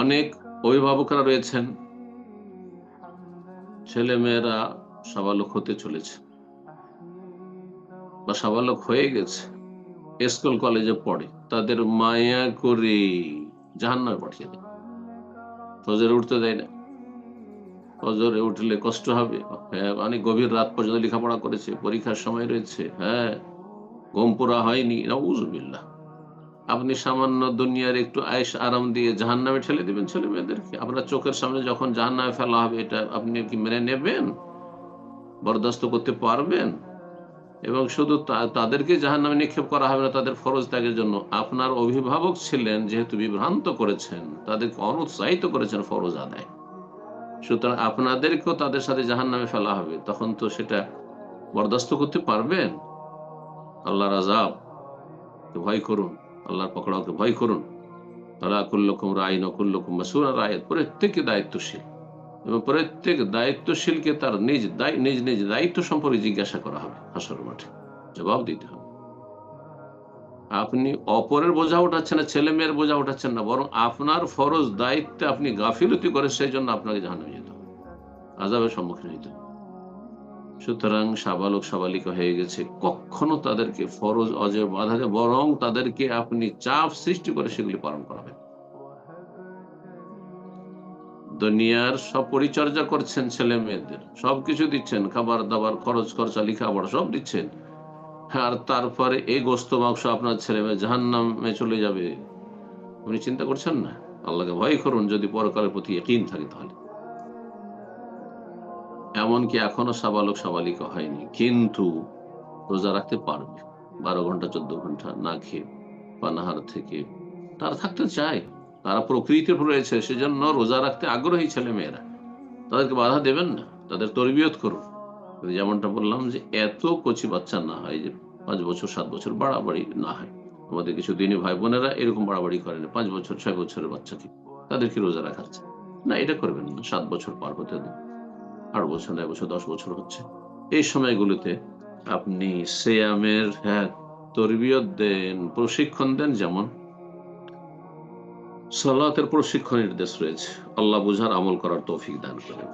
অনেক অভিভাবকরা রয়েছেন, ছেলে মেয়েরা সাবালক হতে চলেছে বা সাবালক হয়ে গেছে, স্কুল কলেজে পড়ে, তাদের মায়া করে জাহান্নামে পাঠিয়ে দেয়। ফজরে উঠতে দেয় না, ফজরে উঠলে কষ্ট হবে। হ্যাঁ, অনেক গভীর রাত পর্যন্ত লেখাপড়া করেছে, পরীক্ষার সময় রয়েছে, হ্যাঁ, ঘুম পুরা হয়নি, নাউজুবিল্লাহ। আপনি সামান্য দুনিয়ার একটু আয়েশ আরাম দিয়ে জাহান্নামে ঠেলে দিবেন ছেলে মেয়েদেরকে? আপনার চোখের সামনে যখন জাহান্নামে ফেলা হবে, এটা আপনি কি মেনে নেবেন? বরদাস্ত করতে পারবেন? এবং শুধু তাদেরকে জাহান্নামে নিক্ষেপ করা হবে না তাদের ফরজ ত্যাগের জন্য, আপনার অভিভাবক ছিলেন যেহেতু বিভ্রান্ত করেছেন, তাদেরকে অনুৎসাহিত করেছেন ফরজ আদায়, সুতরাং আপনাদেরকেও তাদের সাথে জাহান্নামে ফেলা হবে। তখন তো সেটা বরদাস্ত করতে পারবেন? আল্লাহর আযাব ভয় করুন, আল্লাহর পকড়াওকে ভয় করুন। আলা কুল্লুকুম রাইন ওয়া কুল্লুকুম মাসউলুন আন রাইয়াতিহি, প্রত্যেকে দায়িত্বশীল এবং প্রত্যেক দায়িত্বশীলকে তার নিজ নিজ দায়িত্ব সম্পর্কে জিজ্ঞাসা করা হবে হাসরের মাঠে, জবাব দিতে হবে। আপনি অপরের বোঝা উঠাচ্ছেন না, ছেলে মেয়ের বোঝা উঠাচ্ছেন না, বরং আপনার ফরজ দায়িত্বে আপনি গাফিলতি করে, সেই জন্য আপনাকে জাহান্নামে যেতে হবে, আযাবের সম্মুখীন হতে হবে। সুতরাং সাবালক সাবালিকা হয়ে গেছে, কখনো তাদেরকে ফরজ অজেব বাধা দেয়, বরং তাদেরকে আপনি চাপ সৃষ্টি করে সেগুলি পালন করাবেন। দুনিয়ার সব পরিচর্যা করছেন, ছেলে মেয়েদের সবকিছু দিচ্ছেন, খাবার দাবার, খরচ খরচা, লেখাপড়া সব দিচ্ছেন, আর তারপরে এই গোস্ত মাংস আপনার ছেলে মেয়ে জাহান্নামে চলে যাবে, আপনি চিন্তা করছেন না? আল্লাহকে ভয় করুন, যদি পরকালের প্রতি ইয়াকিন থাকে তাহলে। এমনকি এখনো সাবালক সাবালিকা হয়নি, কিন্তু রোজা রাখতে পারবে, 12 ঘন্টা 14 ঘন্টা না খেয়ে পানাহার থেকে তারা থাকতে চায়, তারা প্রকৃতির রয়েছে, সেজন্য রোজা রাখতে আগ্রহী ছেলে মেয়েরা। তাদেরকে বাধা দেবেন না, তাদের তরবিয়ত করুন। যেমনটা বললাম যে এত কচি বাচ্চা না হয়, যে 5 বছর 7 বছর বাড়াবাড়ি না হয়। আমাদের কিছু দিনী ভাই বোনেরা এরকম বাড়াবাড়ি করেন, 5 বছর 6 বছরের বাচ্চাকে তাদেরকে রোজা রাখাচ্ছে না, এটা করবেন না। 7 বছর পার হতে দিন, 8 বছর, 9 বছর, 10 বছর হচ্ছে, এই সময়গুলোতে আপনি সিয়ামের, হ্যাঁ, তরবিয়ত দেন, প্রশিক্ষণ দেন। যেমন সালাতের প্রশিক্ষণ নির্দেশ রয়েছে। আল্লাহ বুঝার আমল করার তৌফিক দান করেন।